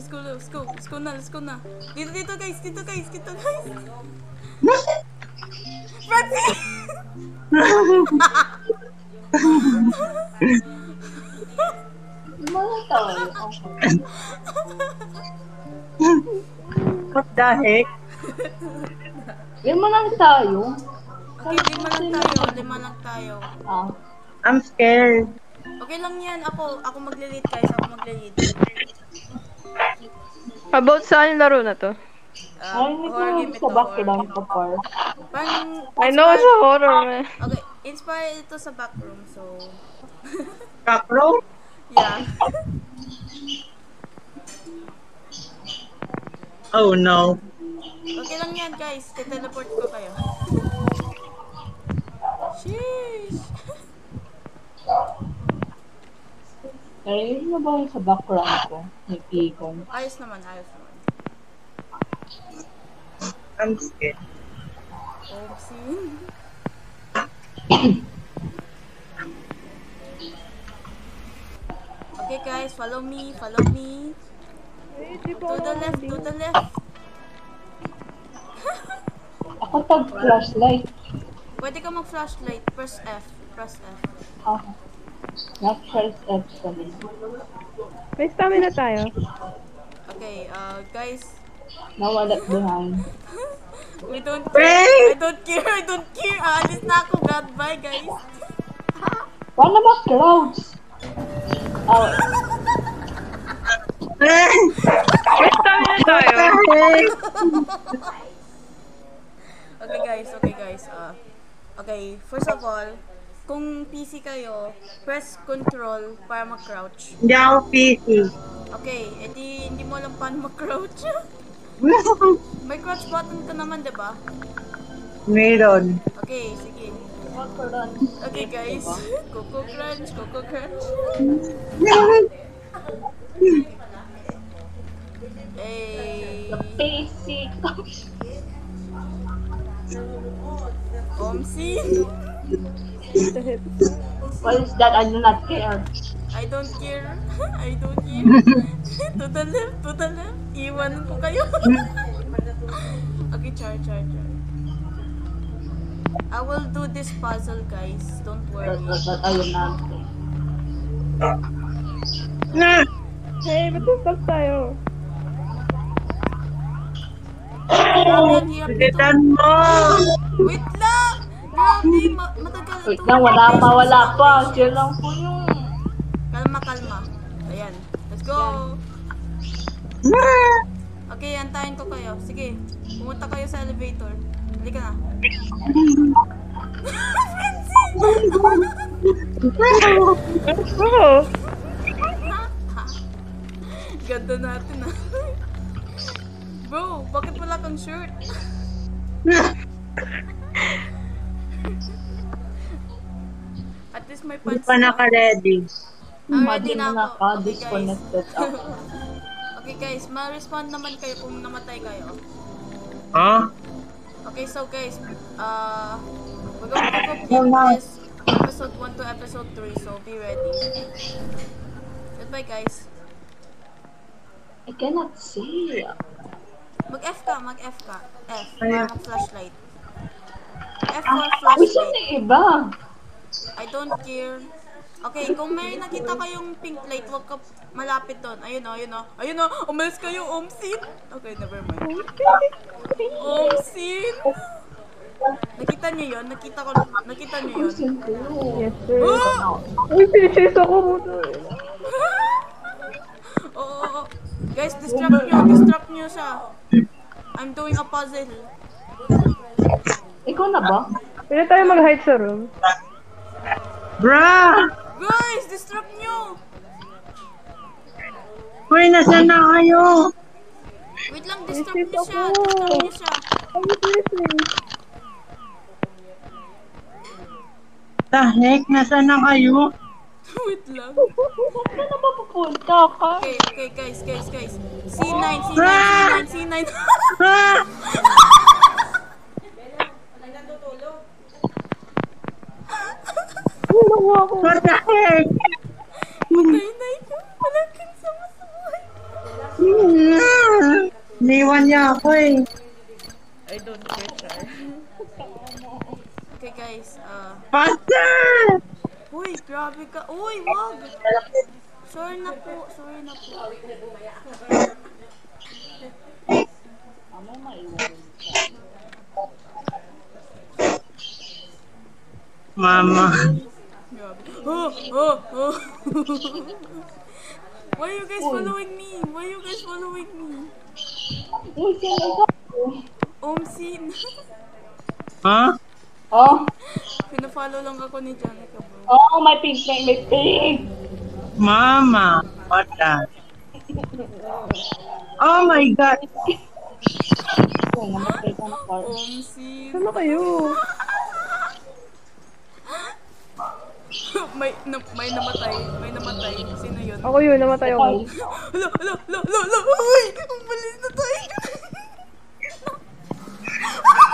Let's go. Let's go na. Let's go na. Dito guys. Dito guys. Francis! What the heck? Lima lang tayo. Okay, lima lang tayo. I'm scared. Okay lang yan. Ako magle-lead guys. Ako magle-lead. About saan yung laro na to? Horror game ito. Sa background ko par. I know it's a horror, man. Okay, inspired ito sa backroom, so... Backroom? Yeah. Oh no. Okay lang yan guys. Teleport ko kayo. Sheesh! Narinig mo ba yung sa background ko? Nag-iikon. Ayos naman. I'm scared. Oopsie. Okay guys, follow me. To the left. Ako tag-flashlight. Pwede ka mag-flashlight. Press F. Not-press F sa lid. May stamina tayo. Okay, guys. Now I left behind. I don't care. Aalis na ako. Goodbye, guys. Paano ba crowds? May stamina tayo. Okay, guys. Okay, first of all, kung PC kayo, press control para mag-crouch. Hindi ako PC. Okay, edi hindi mo alam paano mag-crouch. May crouch button ka naman, diba? Meron. Okay, sige. Okay, guys. Coco Crunch. Hey. Basic. Omsi. What is that? I do not care. I don't care. To the left. Iwanan ko kayo. Okay, char. I will do this puzzle, guys. Don't worry. But I will not. Hey, ba't stop tayo? Sigitan mo! Wait lang! Grabe, matagal ito. Wait lang, wala pa. Chill lang po yung... Kalma. Ayan. Let's go! Okay, antayin ko kayo. Sige, pumunta kayo sa elevator. Halika na. Ganda natin ah. Bro, bakit wala kang shirt? At least may pants Hindi pa naka-ready. Ready na ako. Okay, Disconnected ako. Okay guys, ma-respond naman kayo kung namatay kayo. Huh? Okay, so guys, we're going to complete this episode 1 to episode 3, so be ready. Goodbye guys. I cannot see. Mag-F ka. F, para mag-flashlight. F for flashlight. Gusto na iba. I don't care. Okay, kung may nakita kayong pink light, huwag ka malapit doon. Ayun o. Umalis kayo, Omsin. Okay, never mind. Omsin. Nakita niyo yun? Nakita niyo yun? Yes, sir. Oh! Uy, pinchase ako mo to. Oo. Guys, distract nyo siya. I'm doing a puzzle. Ikaw na ba? Pwede tayo mag-hide sa room. Bruh! Guys, distract nyo! Uy, nasaan na kayo? Wait lang, distract nyo siya. Ay, listening. The heck? Nasaan na kayo? Wait lang. Saan na mapupunta ka? Okay, guys. C9. Ah! What the heck? Patay na ito. Wala kang sama sa buhay. Niwan niya ako eh. I don't care, Char. Okay, guys. Faster! Uy, grabe ka. Uy, wag. Sorry na po. Sorry na po. Ano maiwan siya? Mama. Grabe. Oh, oh, oh. Why are you guys following me? Why are you guys following me? Uy, sino ito? Omsin. Huh? Oh, Pinafollow lang ako ni Janica, bro. oh, may pink, may pink. Mama. What that? Oh my God. Oh, namatay ka na car. Omsin. Saan na kayo? May namatay. May namatay. Sino yun? Ako yun, namatay ako. Hala, hala, hala, hala, hala. Uy! Ang balis na tayo.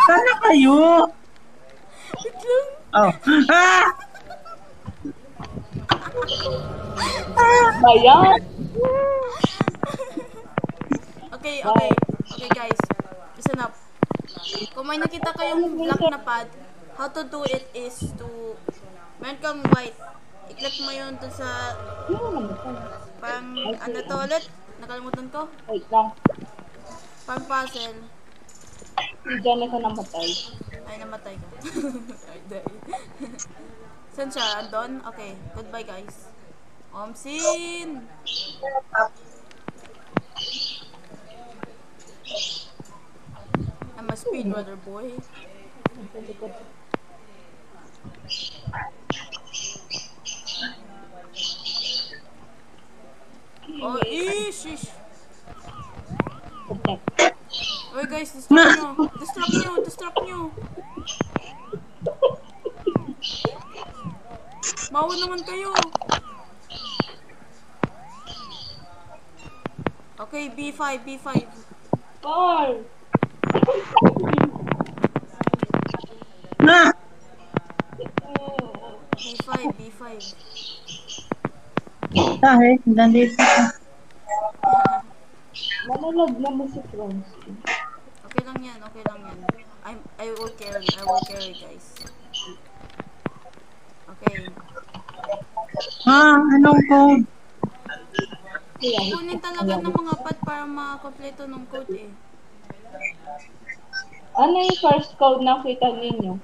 Saan na kayo? Wait lang. Oh. Ah! Bayan. Okay, okay. Okay, guys. Listen up. Kung may nakita kayong black na pad, how to do it is to... Meron kang white. I-click mo yun dun sa... Pang... Ano to ulit? Nakalimutan ko? Wait lang. Pang puzzle. Si Janica namatay. Ay, namatay ka. Ay, dahil. Saan siya? Andon? Okay. Goodbye, guys. Omsin! I'm a speedrunner, boy. Oh, ish! Protect. Oy, guys, distract nyo! Distract nyo! Distract nyo! Mawa naman kayo! Okay, B5, B5. Car. Na! B5, B5. Dahil, nandito ka. Nanalag naman si Francie. Okay lang yan, okay lang yan. I will carry, guys. Okay. Anong code? Kaya, Kunin talaga ng mga pad para makakompleto ng code eh. ano yung first code na kita ninyo?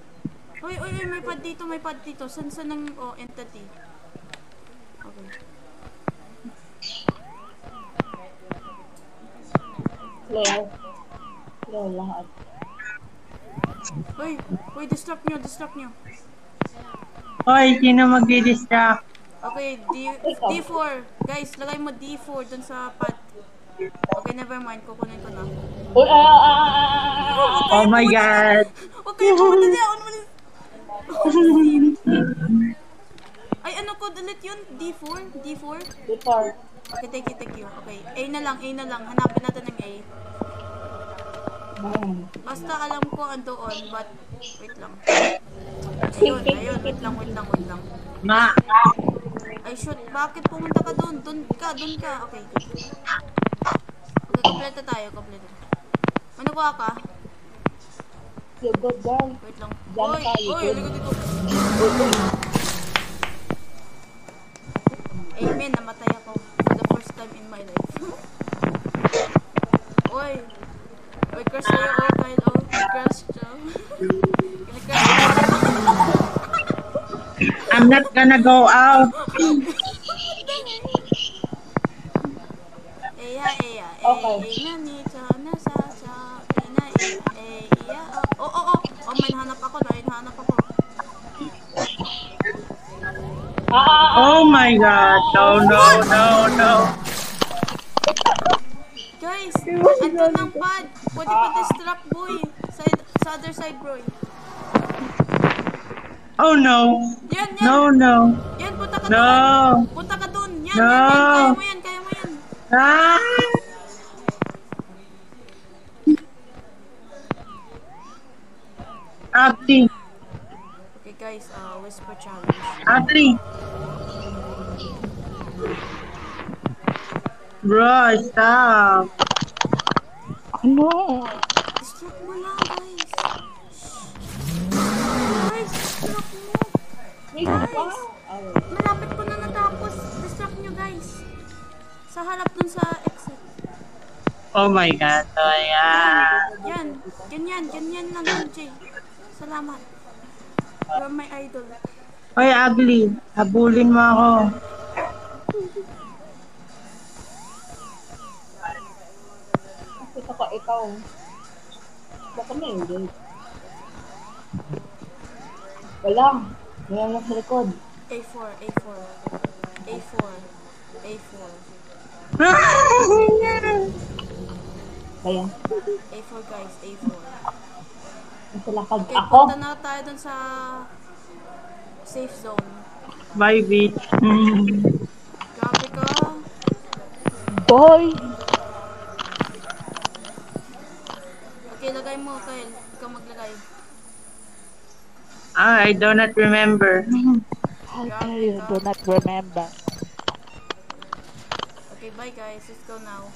Uy, may pad dito, may pad dito. San ng entity? Okay. Claire. Claire lahat. Uy, distract nyo. Hoy, sino magdi-distract? Okay, D4. Guys, lagay mo D4 dun sa pad. Okay, never mind. Kukunin ko na. Uy, Oh my God. Huwag kayo pumunta niya. Ay, ano code ulit yun? D4? D4? before. Okay, thank you. Okay, A na lang. Hanapin natin ng A. Basta alam ko andoon, but wait lang. Ayun. Wait lang. Ma. Ay, shoot. Bakit pumunta ka doon? Doon ka. Okay. Okay, kompleto tayo. Ano ba ka? You good girl. Wait lang. Diyan tayo, Oy, good. ligo dito. Amen, namatay ako. For the first time in my life. Oy, crush kayo, Kyle, crush siya. I'm not gonna go out. Okay. May nahanap ako. Oh my God. No. Guys, andun ang pad. Pwede pa distract, boy. Sa other side, bro. Oh no. Yan. No. Yan, punta ka No. doon. Punta ka doon. Yan. No. Kaya mo yan. Ah! Acting. Okay, guys, whisper challenge. Acting. Bro, stop. Ano? Distract mo lang, guys. Guys, distract mo. Wait pa. Guys, malapit ko na natapos. Distract nyo, guys. Sa harap dun sa exit. Oh my God. Oh my God. Yan. Ganyan lang, MJ. Salamat. You're my idol. Hoy, ugly. Habulin mo ako. Kita ko ikaw. Baka may hindi. Wala. Wala lang sa likod. A4, A4. A4. A4. Kaya, A4, guys. A4. nasa lakad Okay, ako. punta na tayo dun sa safe zone. Bye, bitch. Grabe ka. Boy! Okay, lagay mo, Kyle. Ikaw maglagay. I do not remember. How dare you do not remember? Okay, bye guys. Let's go now.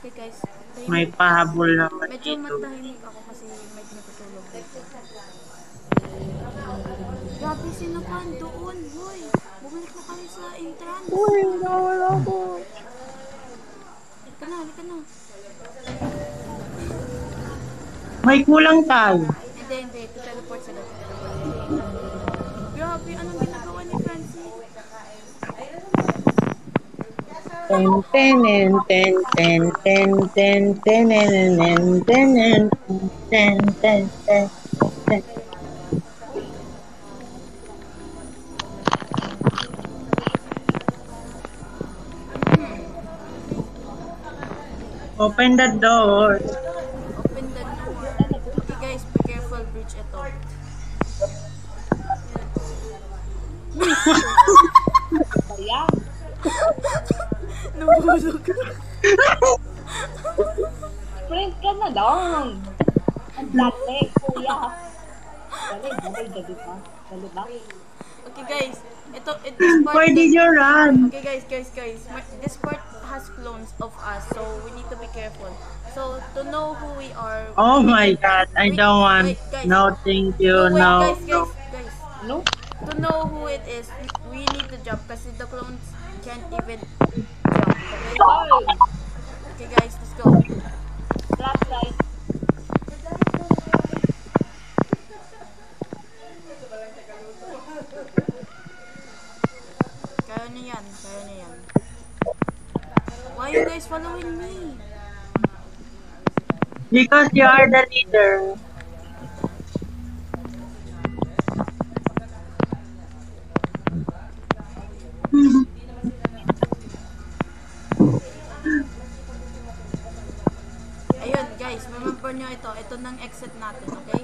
Okay guys. May pahabol naman Medyo dito. matahimik ako kasi medyo natutulog dito. Grabe, sino pa doon? Hoy, bumalik na kami sa entrance. Uy, nawala ako. Halika na. May kulang tayo. Hindi. Teleport sila. Grabe, anong ginagawa ni Francie? Ten ten ten ten ten ten ten ten ten ten ten ten ten. Open the door. Open the door. Okay guys, be careful, bridge ito. Kaya, Nabulog. sprint ka na lang. Ang dati, kuya. Dali pa. Dali ba? Okay guys, this part. Why did you run? Okay guys. This part has clones of us, so we need to be careful. So to know who we are. Oh my God, I don't want. Wait, guys. No, thank you. Wait, No. guys. Ano? To know who it is, we need to jump kasi the clones can't even jump. Okay? Boy! Okay guys, let's go. Flashlight. Kaya na yan. Why are you guys following me? Because you are the leader. Ayun guys, remember nyo ito. Ito ng exit natin, okay?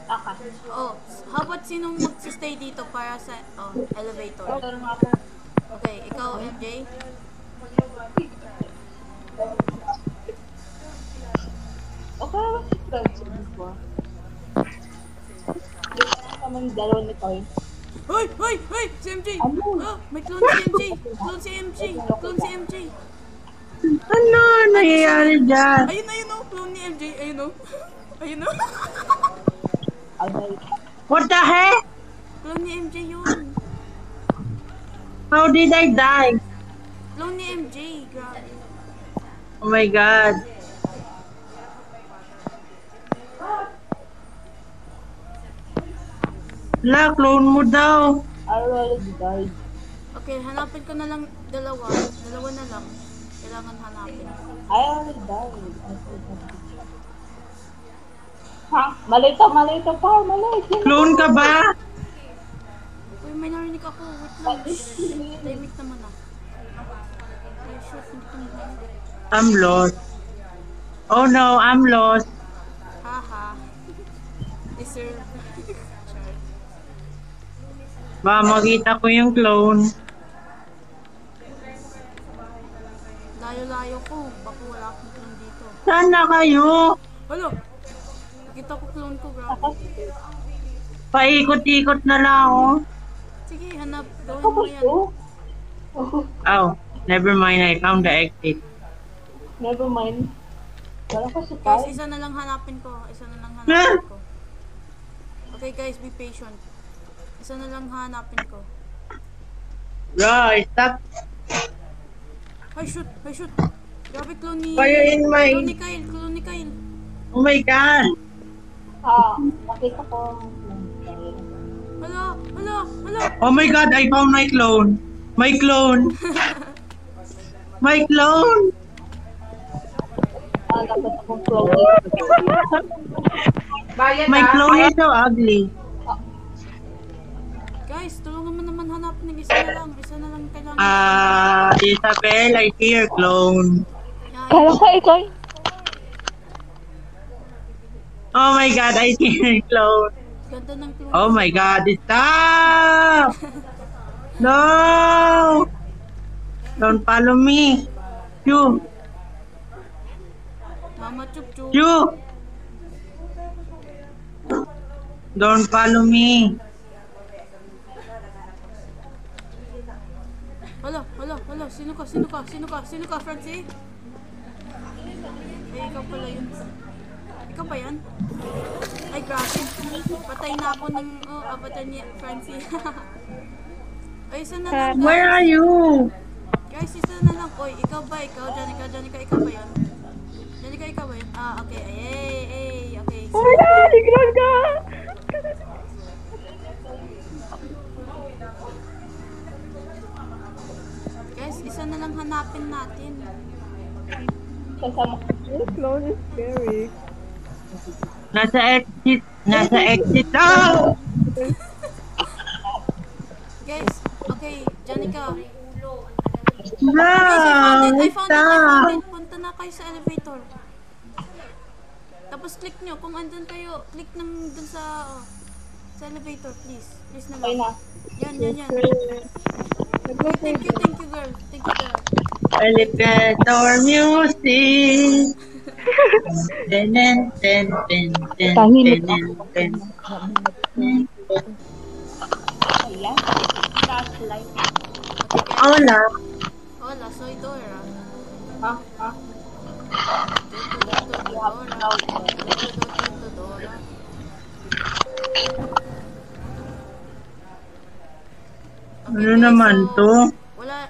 Aka. Oh, how about sinong mag-stay dito para sa elevator? Meron ako. Okay, ikaw MJ. Okay, what's the question ko? Yung kami dalawa ni Toy. Hoy! Si MJ! Ano? Oh, may clone si MJ! Clone si MJ! Ano nangyayari dyan? Ayun oh! Clone ni MJ! Ayun oh! Okay. What the heck? Clone ni MJ yun! How did I die? Clone ni MJ! Grabe! Oh my God. La, clone mo daw. I already died. Okay, hanapin ko na lang dalawa. Dalawa na lang. Kailangan hanapin. I already died. Ha? Malito pa. Malito. Clone ka ba? Uy, may narinig ako. Wait lang. Tahimik naman ah. Ay, shit. Hindi ko narinig. I'm lost. Oh no, I'm lost. Haha. Deserve. Char. Ba, makita ko yung clone. Layo-layo ko. Baka wala akong clone dito. Saan na kayo? Hala! Nakita ko clone ko, grabe. Paikot-ikot na lang ako. Sige, hanap. Gawin mo Tapos yan. to. Oh, Oh, never mind. I found the exit. never mind. Wala ko si Guys, Pai. isa na lang hanapin ko. Isa na lang hanapin ko. Okay guys, be patient. Isa na lang hanapin ko. Bro, stop. Ay, shoot! Ay, shoot! Grabe, clone ni... Fire in my... Clone ni Kyle! Clone ni Kyle! Oh my God. Nakita ko. Hala! Hala! Hala! Oh my God, I found my clone. My clone. My clone. Dapat akong clone. My clone is so ugly. Guys, tulungan mo naman hanapin ng isa na lang. Isa na lang kailangan. Isabel, I see your clone. Yan. Kala ko ikaw. Oh my God, I see your clone. Ganda ng clone. Oh my God, stop! No! Don't follow me. You, Mama Chup Chup. you. Don't follow me. Hala! Hala! Hala! Sino ka? Sino ka? Sino ka? Sino ka, Francie? Ay, ikaw pala yun. Ikaw ba yan? Ay, grabe. Patay na ako ng... Oh, avatar ni Francie. Ay, isa na lang, Where guys. are you? Guys, isa na lang. Oy, ikaw ba? Ikaw, Janica, Janica, ikaw ba yan? Janica, ikaw ba yan? Ah, okay. Ay, okay. Oh my God! Ignorant ka! Guys, isa na lang hanapin natin. Kasama ko. This clone is scary. Nasa exit. Nasa exit. Oh! Guys, okay. Janica. Bro, I found stop. it. Punta na kayo sa elevator. Tapos click nyo. Kung andun kayo, click nang dun sa... sa elevator, please. Please na Okay lang. na. Yan. Okay, thank you, girl. Thank you, girl. Elevator music. Ten, ten, ten, ten, ten, Tahimik ten, ten. Ayan. Flashlight. Hola. Hola, soy Dora. Ha? Dora. Okay, Ano guys, naman so, to?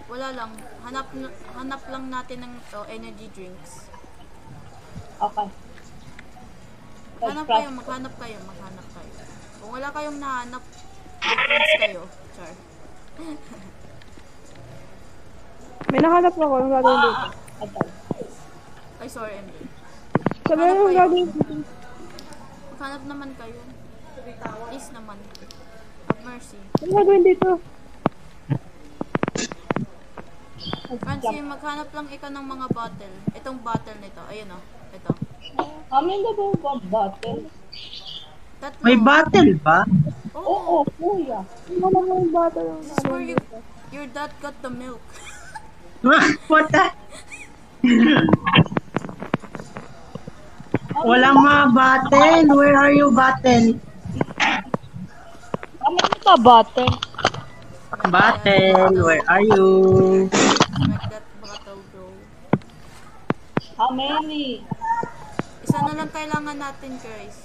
Wala lang. Hanap lang natin ng energy drinks. Okay. Maghanap kayo. Kung wala kayong nahanap, difference kayo. Char. May nakalap ako. Ang gagawin dito. Okay. Ay, sorry, MJ. Sabi mo ang gagawin dito. Maghanap naman kayo. Please naman. Have mercy. Ang gagawin dito. Francie, maghanap lang ikaw ng mga bottle. Itong bottle nito. Ayun o. Ito. Amin na ba ang bottle? Tatlo. May battle ba? Oo. Oo, kuya. Ano naman yung bata yung This is where your dad got the milk. What the? Walang mga battle. Where are you, battle? Amin na ba bottle? Battle, where are you? Like that bottle, bro. How many? Isa na lang kailangan natin, guys.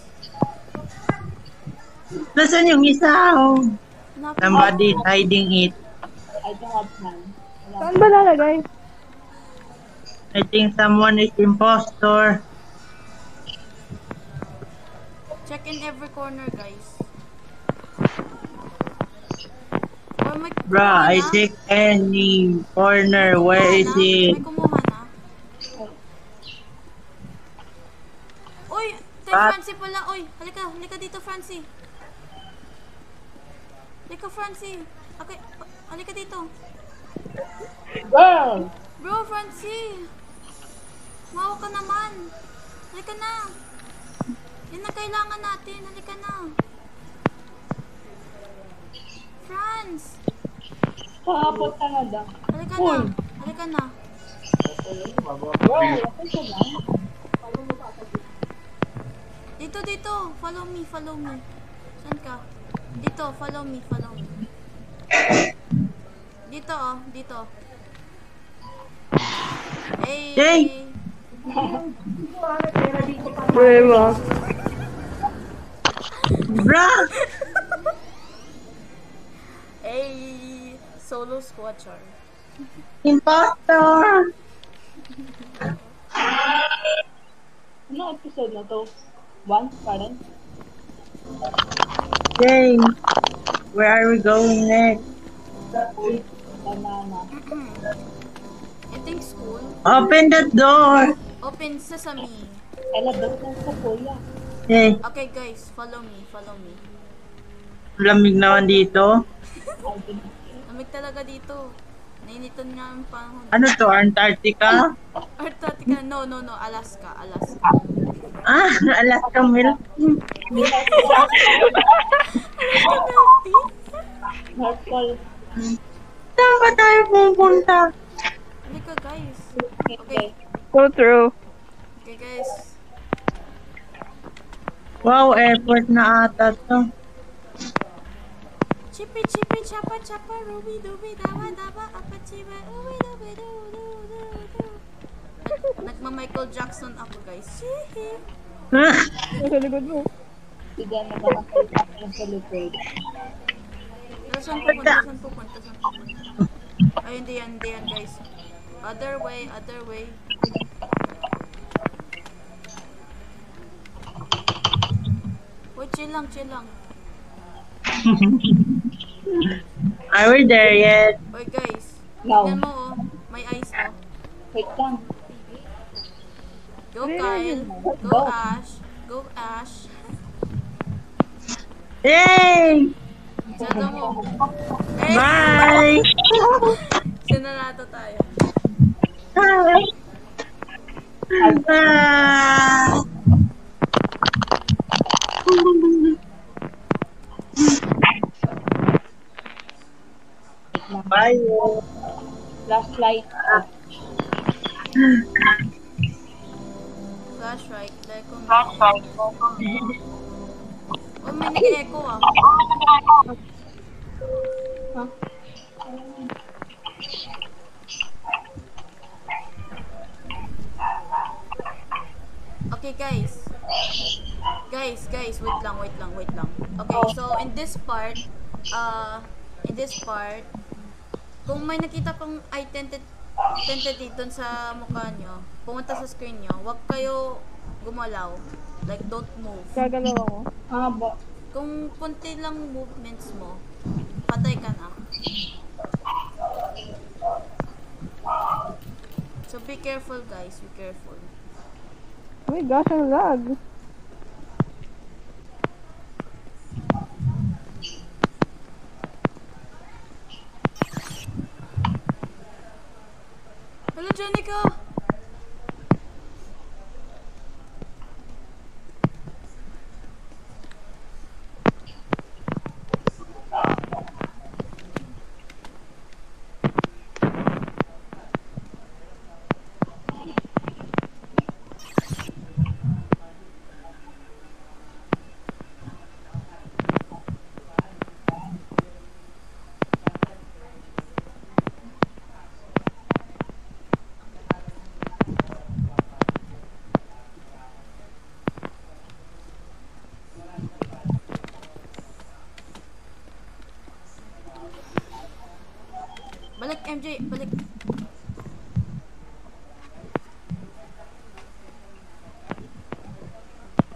Nasaan yung isa? Oh, Hanapin somebody is hiding it. I don't have none. Saan ba lalagay? I think someone is impostor. Check in every corner, guys. Or may Bruh, kumuha I na. check any corner. Where is May it? kumuha na. Uy, kay At- Francie pala. Uy, halika dito, Francie. Halika, Francie. Okay, halika dito. Girl! Bro, Francie. Mawa ka naman. Halika na. Yan ang kailangan natin. Halika na. Franz. Kahapot ka na daw. Halika Uy. na. Halika na. Girl, okay ka lang. Dito. Follow me. Saan ka? Dito, follow me. Dito oh, dito. Hey! Yay! Diba? Bra! Hey! Solo squatcher. Impostor! Ano episode na to? 1 pa rin? Yay! Where are we going next? Banana. I think school. Open the door! Open sesame. Elabot lang sa kuya. Yay! Okay guys, follow me, follow me. Lamig naman dito. Ay, din. Lamig talaga dito. Nainitan nga ang panahon. Ano to? Antarctica? Antarctica, no, Alaska, Alaska. Ah, Alaska milk. North Pole. Saan ba tayo pupunta? Halika guys. Okay. Okay, So true. okay guys. Wow, airport na ata to. Chippy, chippy, chapa, chapa, ruby, dooby, dawa, dawa, apa, chiba, ubi, dooby, doo, doo, doo, doo. Nagma-Michael Jackson ako guys. Hihi. Nasa likod mo. Sige na ba nakita ng celebrate? Saan pupunta? Saan pupunta? Saan pupunta? Ay, hindi yan guys. Other way, other way. Uy, chill lang, chill lang. Are we there yet? Uy guys, No. tignan mo oh. May ice oh. Wait lang. Go Kyle. Go Go. Ash. Go Ash. Yay! Sada mo. Eh, Bye! sinarato tayo. Bye! Ah! Bye! Flashlight. Flashlight. Like kung... Oh, may nag-echo ah. Okay guys. Guys, wait lang. Okay, so in this part, kung may nakita kong identity dun sa mukha nyo, pumunta sa screen nyo, huwag kayo gumalaw. Like, don't move. Gagalaw ako. Ba? Kung punti lang movements mo, patay ka na. So, be careful guys, be careful. Oh my gosh, ang lag. Hello, Jenica! Balik, MJ, balik.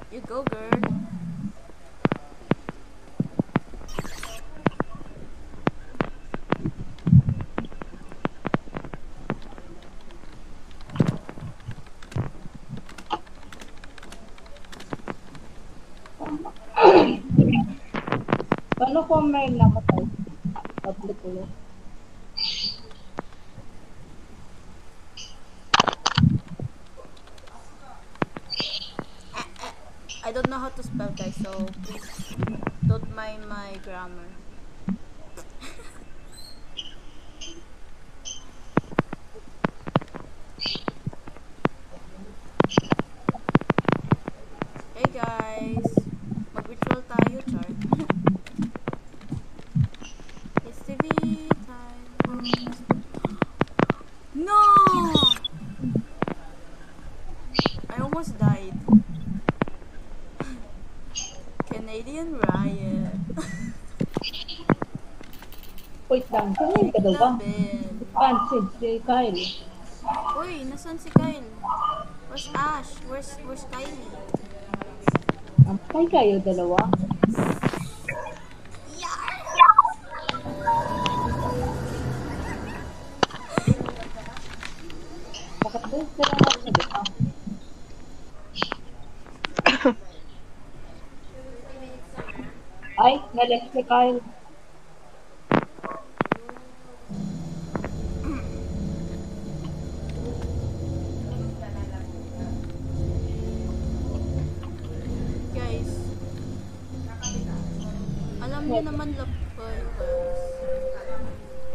You go, girl. Paano kung may namatay? Public ulit. I don't know how to spell, guys, so please don't mind my grammar. Hey guys, mag-ritual tayo, char. It's TV time. wait lang. Saan ka daw ba? Ben. Pansin, si Kyle. Uy, nasan si Kyle? Where's Ash? Where's Kylie? Ampay kayo, dalawa. Bakit ba yung sila na sa dito? Ay, nalit si Kyle. Guys. Alam niyo naman, love ko you guys.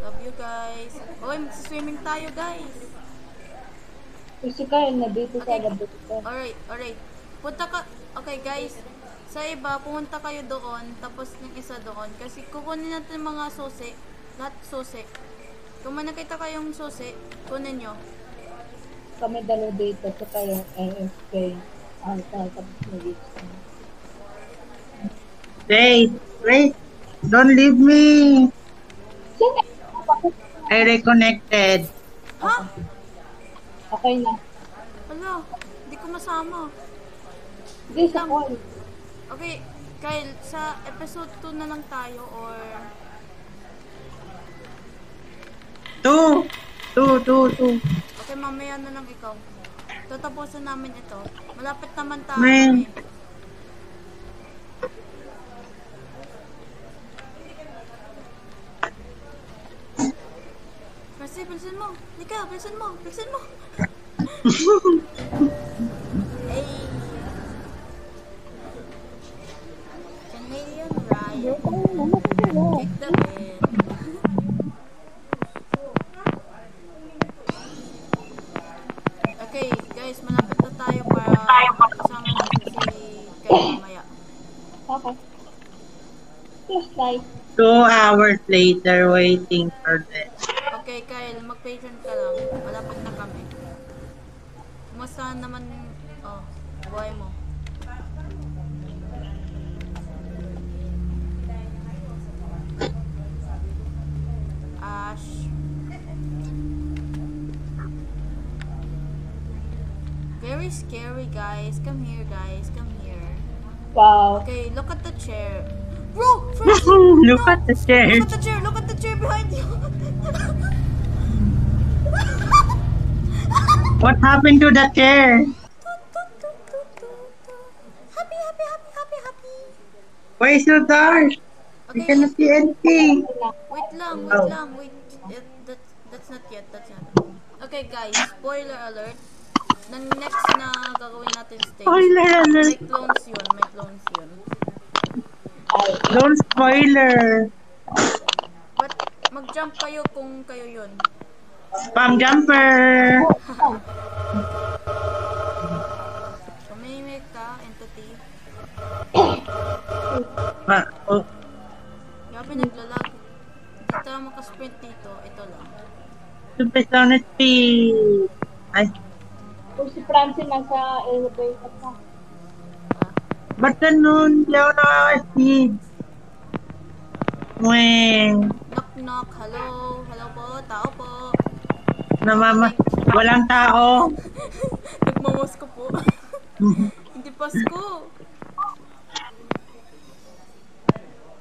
Love you guys. Uy, magsiswimming tayo guys. Si Kyle na dito sa Okay. labot ko. Alright. Punta ka, okay guys. Sa iba, pumunta kayo doon, tapos yung isa doon. Kasi kukunin natin mga susi. Lahat susi. Kung may nakita kayong susi, kunin nyo. Kami dalawa dito sa kayo AFK. Tapos nag-reach kami. Wait. Don't leave me. Sino? Bakit? I reconnected. Ha? Okay na. Wala. Hindi ko masama. Hindi sa call. Okay, Kyle, sa episode 2 na lang tayo or... Two. Okay, mamaya na lang ikaw. Tatapusin namin ito. Malapit naman tayo Man. eh. Kasi, bilisan mo. Ika, bilisan mo. Hey. Canadian Ryan. Kick the bed. Okay, guys, malapit na tayo para kasama natin si Kyle mamaya. Okay. Just like, 2 hours later, waiting for them. Okay, Kyle, mag-patron ka lang. Malapit na kami. Kumusta naman, buhay mo? Ash. Very scary, guys. Come here, guys. Come here. wow. Okay, look at the chair. Bro! First, Look at the chair. Look at the chair! Look at the chair behind you! What happened to the chair? Happy! Why is so dark? We Okay, cannot see anything. wait lang. Oh. Wait. That's not yet. Okay, guys, spoiler alert. Nang next na gagawin natin stage. Spoiler alert. May clones yun. Ay, Don't spoiler. But mag-jump kayo kung kayo yun. Spam jumper. Tumimik ka, entity. Oh, Grabe, naglalag. Hindi tayo makasprint dito. Ito lang. super sound speed. Ay, kung si Francine nasa elevator na. ba't ganun? Hindi ako nakaka-speed. Mweng. Knock. Hello po. Tao po. Walang tao. Nagmamos ko po. Hindi Pasko.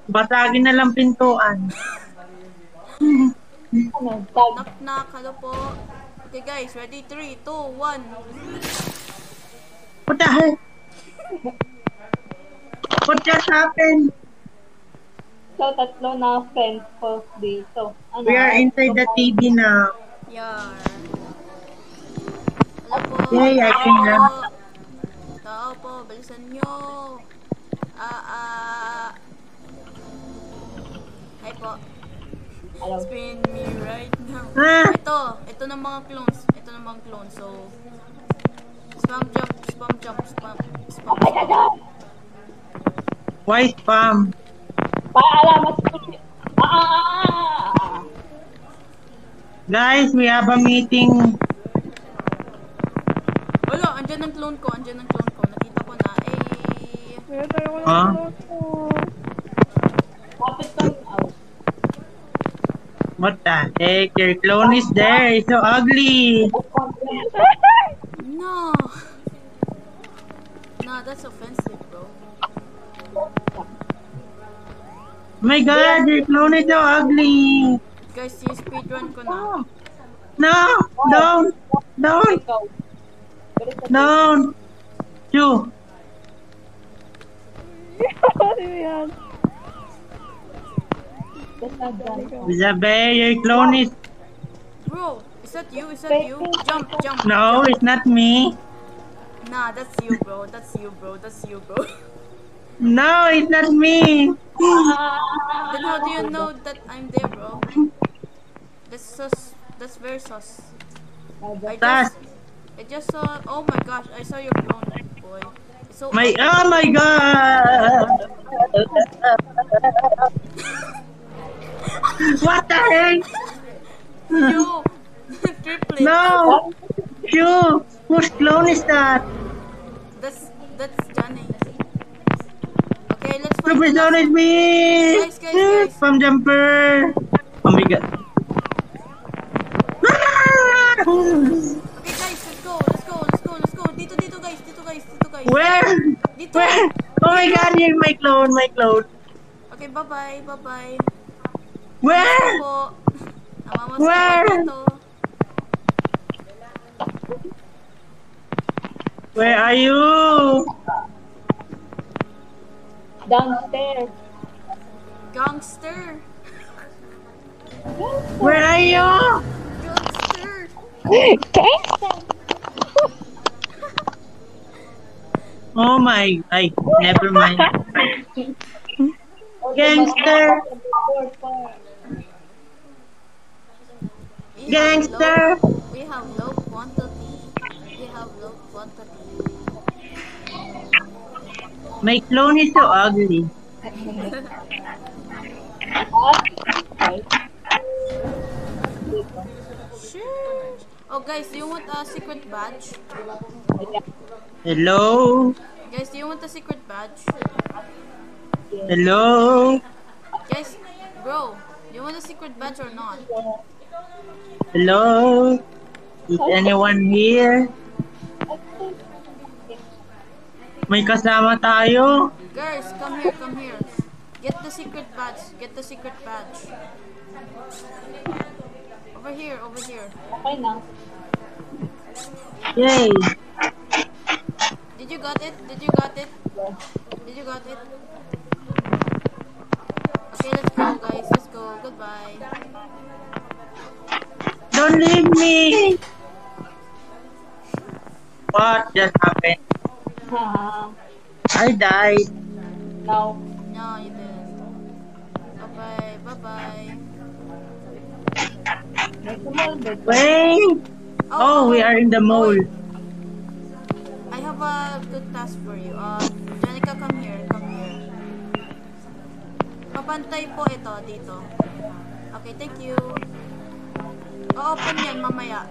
Basagin na lang pintuan. Ano, tag. Knock. Hello po. Okay guys, ready? 3, 2, 1. What the hell? What just happened? So, tatlo na friends ko dito. Ano, We are inside the TV now. Yar. Hello po. Yay, I can run. Tao po, bilisan nyo. Hi po. Hello. Spin me right now. Ah! Ito ng mga clones. So, spam jump. Why spam? Paalamat ko. Guys, we have a meeting. Wala, andyan ang clone ko. Nakita ko na. Kaya tayo ko Ah? lang ito. Kapit ko out. What the heck? Your clone is there. It's so ugly. No. No, that's offensive, bro. My God, your clone is so ugly. Guys, yung speedrun ko na. No, don't, don't, Ikaw. Balik ka. don't. You. Ano yan? That's not done. Isabel, your clone is... Bro, is that you? Is that you? Jump, jump. No, jump. it's not me. Nah, that's you, bro. That's you, bro. That's you, bro. No, it's not me. Then how do you know that I'm there, bro? That's sus. That's very sus. Sus. I just saw. Oh my gosh, I saw your clone, boy. It's so. Oh my God. What the heck? You. Triplet. No. You. Whose clone is that? That's Johnny. Okay, let's find Super the Zone last is one. me. Guys. From Jumper. Oh my God. Okay, guys, let's go. Dito, guys. Where? Dito. Where? Oh my God, you're my clone, Okay, bye-bye. Where? Po. Namamas Where? ko to. Where are you? Downstairs. Gangster. Where are you? Gangster. Oh my, never mind. Gangster. Gangster. We have low quantity. My clone is so ugly. Sure. Oh, guys, do you want a secret badge? Hello? Guys, do you want a secret badge? Hello? Guys, bro, do you want a secret badge or not? Hello? Is anyone here? May kasama tayo? Girls, come here. Get the secret badge. Over here. Okay na. Yay! Did you got it? Okay, let's go, guys. Let's go. Goodbye. Don't leave me! What just happened? Haha. I died. Now. No, you didn't. Bye-bye. There's a mall there. Wait! Oh, we are in the mall. wait. I have a good task for you. Janica, come here. Papantay po ito dito. Okay, thank you. O-open yan mamaya.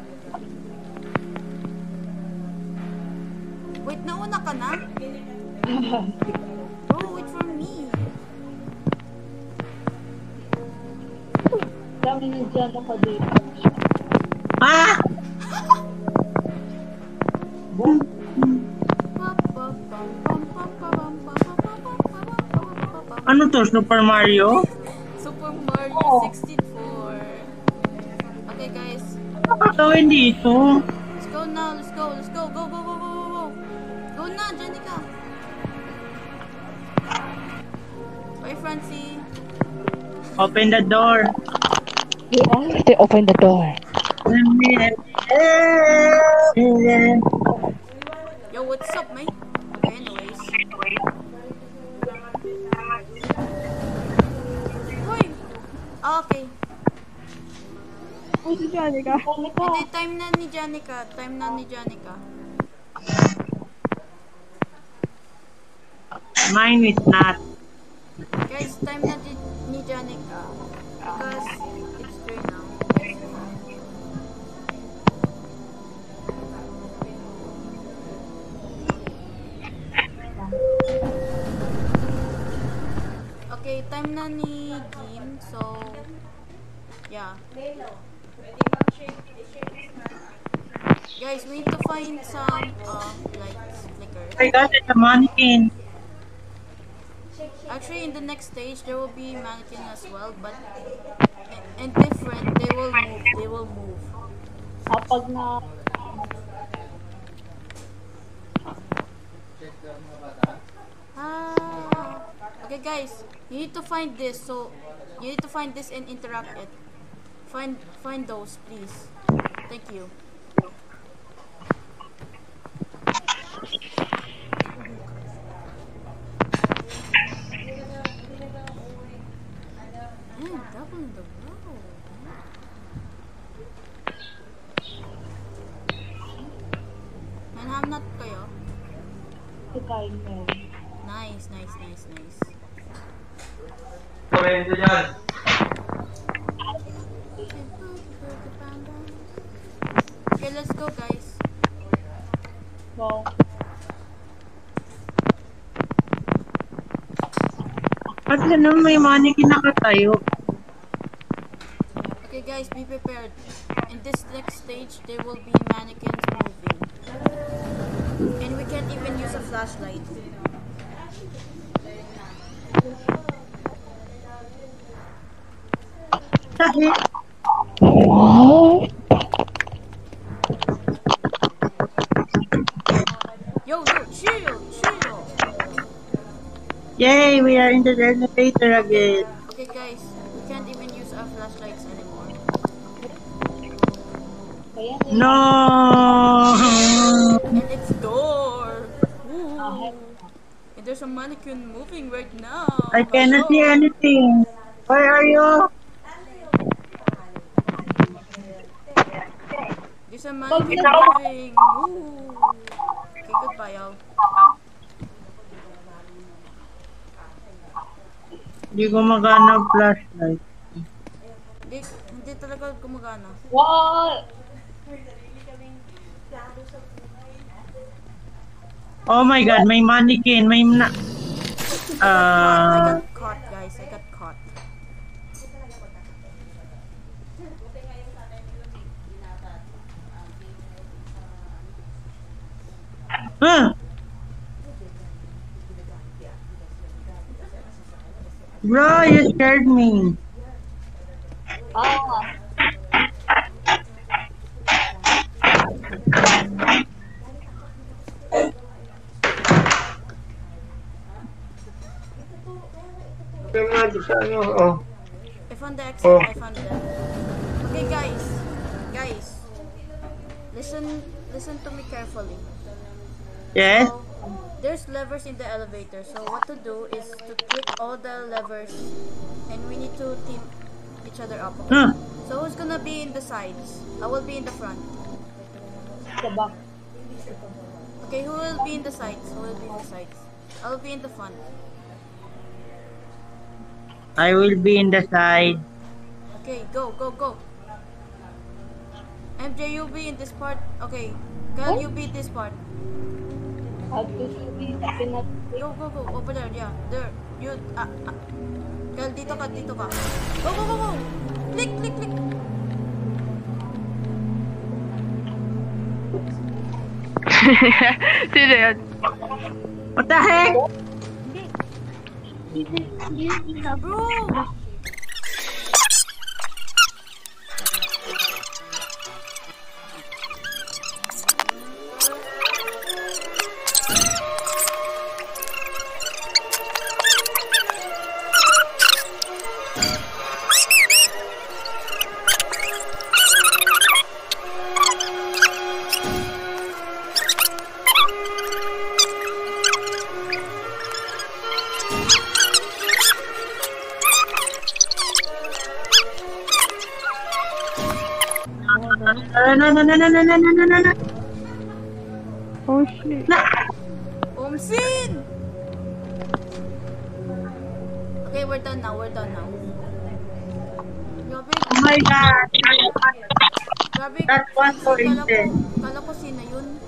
Wait, nauna ka na? Bro, wait for me. Dami na dyan ako dito. Ah! Ano to? Super Mario? Super Mario 64. Okay, guys. Gawin dito. Let's go now. Let's go. Go. Go na, Janica. Bye, Francie. Open the door. Yeah, they open the door. Yo, what's up, mate? Okay, anyways. Hoy! Okay. Oh, si Janica. Hindi, time na ni Janica. Mine is not. Guys, time na ni Janica. Because it's 3 now. Okay, time na ni Jim. So, Yeah. Guys, we need to find some lights, flickers. I got it, a mannequin. Actually, in the next stage, there will be mannequin as well, but and different. They will move. They will move. Kapag na... Ah. Okay, guys, you need to find this. So you need to find this and interact it. Find those, please. Thank you. Double in the row. Manhanap kayo? Si Carmen. Nice. Correndo dyan. Okay, let's go, guys. Wow. Ba't ganun may mannequin nakatayo? Okay, guys, be prepared. In this next stage, there will be mannequins moving. And we can't even use a flashlight. Dahil, What? Yo, chill. yay, we are in the elevator again. Okay, guys, we can't even use our flashlights anymore. Kaya No! And it's door. Ooh. And there's a mannequin moving right now. I cannot Hello. see anything. Where are you? There's a mannequin moving. Ooh. Okay, goodbye, y'all. Hindi gumagana ang flashlight. Hindi talaga gumagana. What? Oh my god, may mannequin, may na... I got caught, guys. I got caught. Huh? Bro, you scared me. Ah. I found the exit. I found them. Okay, guys. Listen to me carefully. Yes? So, there's levers in the elevator. So what to do is to click all the levers, and we need to team each other up. Okay? Huh? So who's gonna be in the sides? I will be in the front. Sa back. Okay, who will be in the sides? Who will be in the sides? I will be in the front. I will be in the side. Okay, go. MJ, you be in this part. Okay, Kyle, you be in this part. How to be pinat... Go. Over there, yeah. There. You, Kyle, dito ka. Go. Click. Sino yun? What the heck? Bro! No. Oh shit. Omsin! Okay, we're done now. Grabe, Oh my god. grabe. That was so intense. Kala ko sino yun,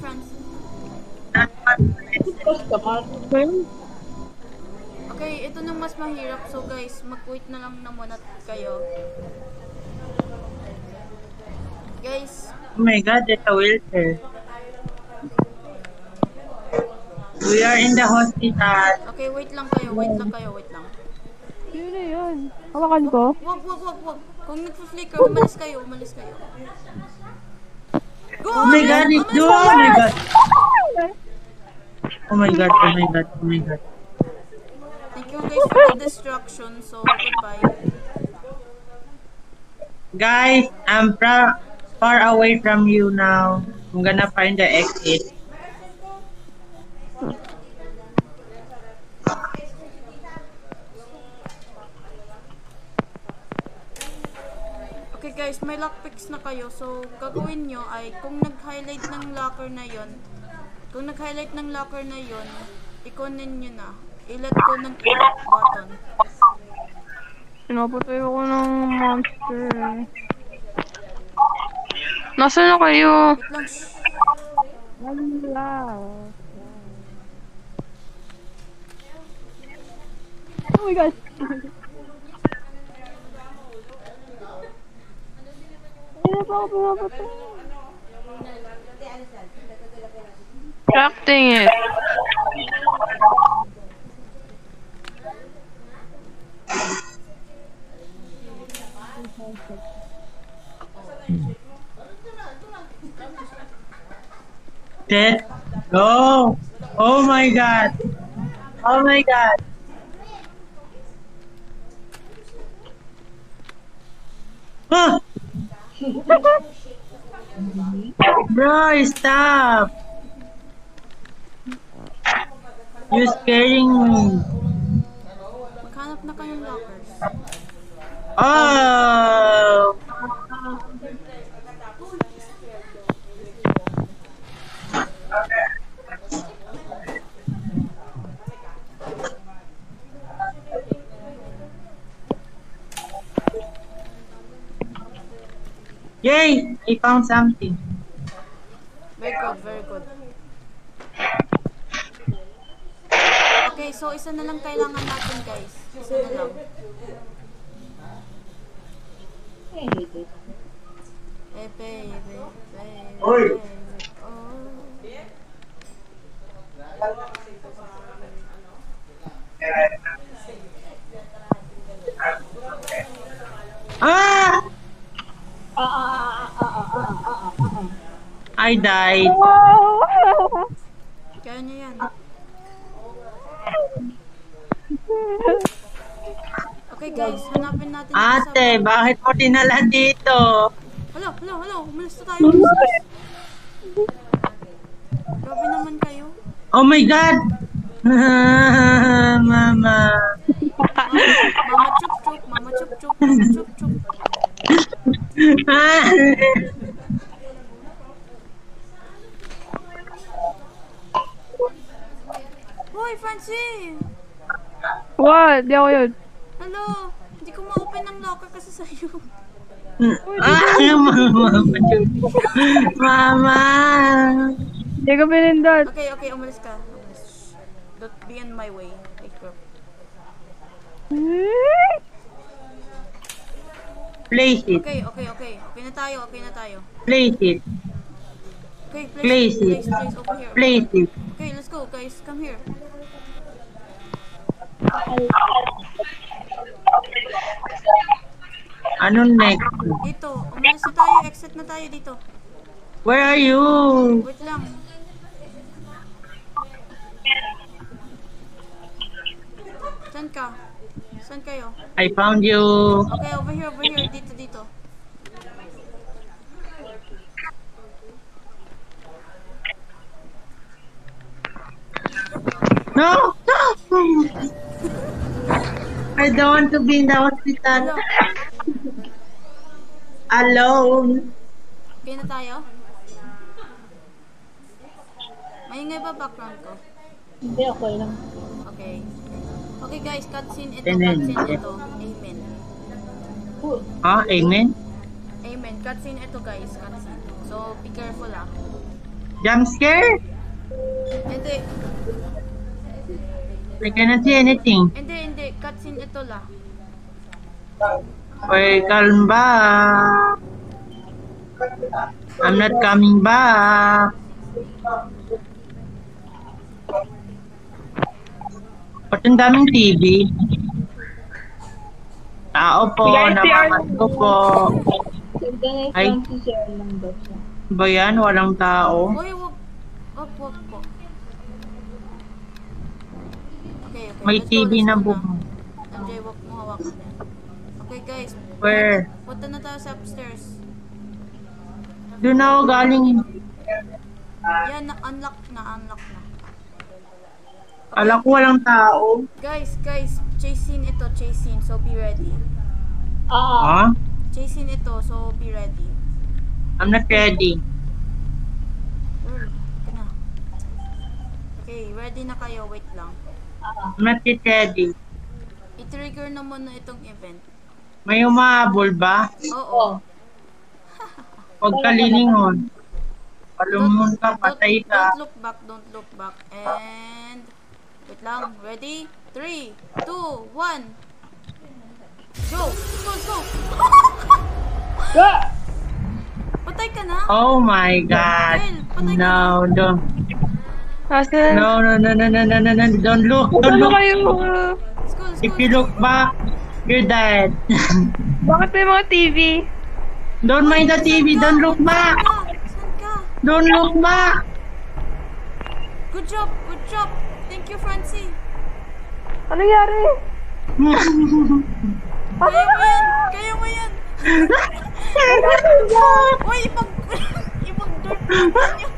Francis. Customer. Okay, ito nang mas mahirap. So guys, mag-wait na lang na muna kayo. Guys, Oh my God, there's a wheelchair. We are in the hospital. okay, wait lang kayo. Wait lang. Sino na yun? Hawakan ko? Wag. Kung nagpa-flicker, umalis kayo. Go! Oh my God, it's umalis doing. kayo! Oh my God. Thank you guys for the distraction. So, goodbye. Guys, I'm far away from you now. I'm gonna find the exit. Okay guys, may lockpicks na kayo. So, gagawin nyo ay kung nag-highlight ng locker na yon, ikonin nyo na. I-let go ng elect button. Pinapatay ako ng monster. Nasaan na kayo? Wait lang. Shh. Wala. Oh my God. Hindi pa ako pinapatay. Crafting it. Let's go. Oh my God. Huh. Bro, stop. You're scaring me. Maghanap na kayong lockers. Oh. Yay! I found something. Very good. Okay, so isa na lang kailangan natin guys. Isa na lang. I hate it. Baby. Oy. Oh. Ah! I died. Kaya niyo yan. Okay guys, hanapin natin yung Ate, kasama. bakit mo dinala dito? Hello. Umalis na tayo. Grabe naman kayo. Oh my God! Mama. Mama chup chup. Hoy, Fancy! What? Di ako yun. Hello! Hindi ko ma-open ang locker kasi sa'yo. Mama. Di ka pinindot. Okay, umalis ka. Don't be in my way. Take care. Place it. Okay na tayo. Place it. Okay, Place it. place over here. Place it. Okay, let's go guys. Come here. Ano next? Dito. Umalis na tayo. Exit na tayo dito. Where are you? Wait lang. Saan kayo? I found you. Okay, over here. Dito. No! I don't want to be in the hospital Hello. alone. Okay na tayo? Maingay ba background ko? Hindi, okay lang. Okay. Okay guys, cutscene ito. Amen. Amen. Ah, amen? Amen. Cutscene ito guys. So, be careful ah. Jump scare? Hindi. I cannot see anything. Hindi. Cutscene ito la. Oy, calm back. I'm not coming back. Ba't ang daming TV? Tao po, Guys, si namamat ko po. Organize Ay. lang si Sir lang daw siya. Ba yan? Walang tao? Uy, wag po. Okay. May let's go, TV let's na go buong. MJ, wag mo hawakan yan. Okay guys, Where? punta na tayo sa upstairs. Doon ako galing. Yan, unlock na. Alam ko walang tao. Guys, chase scene ito, so be ready. Ha? Chase scene ito, so be ready. I'm not ready. Okay, ready na kayo, wait lang. I'm not yet ready. I-trigger na muna itong event. May umahabol ba? Oo. Huwag ka lilingon. Palumon ka, patay ka. Don't look back. And, wait lang, ready? 3, 2, 1. Go! Let's go! Patay ka na? Oh my God. No, don't. Asan? No. Don't look. Ano kayo? Let's go. If you look back, you're dead. Bakit may mga TV? Don't mind the TV. Don't look back. Saan ka? Don't look back. Good job. Thank you, Francie. Ano nangyari? Kaya mo yan. Uy, ipag-dirt natin nyo.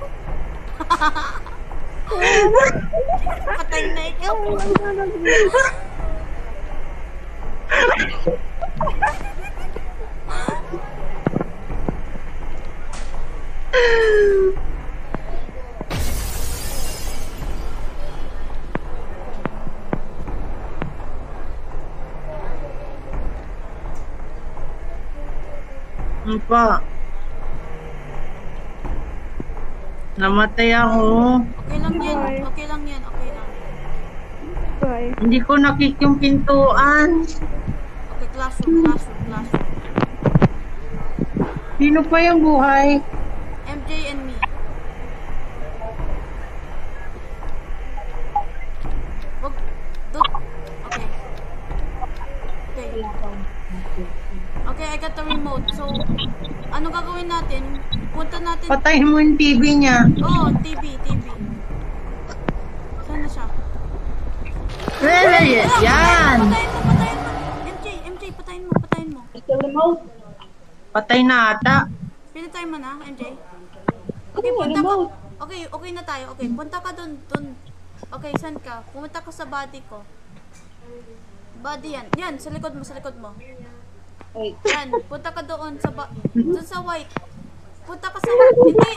Patay na ikaw. Ano pa? Namatay ako. Okay lang yan. Bye. Hindi ko nakik yung pintuan. Okay, classroom. Sino pa yung buhay? MJ and me. Okay, I got the remote. So, ano gagawin natin? Punta natin. Patay mo yung TV niya. Oh, TV. Saan na siya? Yan! Patayin mo. MJ, patayin mo. Ito remote. Patay na ata. Pinatay mo na, MJ? Okay, Punta ka. remote. Okay na tayo. Okay, punta ka dun. Okay, saan ka? Pumunta ka sa body ko. Body yan. Yan, sa likod mo. Wait. Yan, punta ka doon doon sa white. Punta ka sa white. Hindi,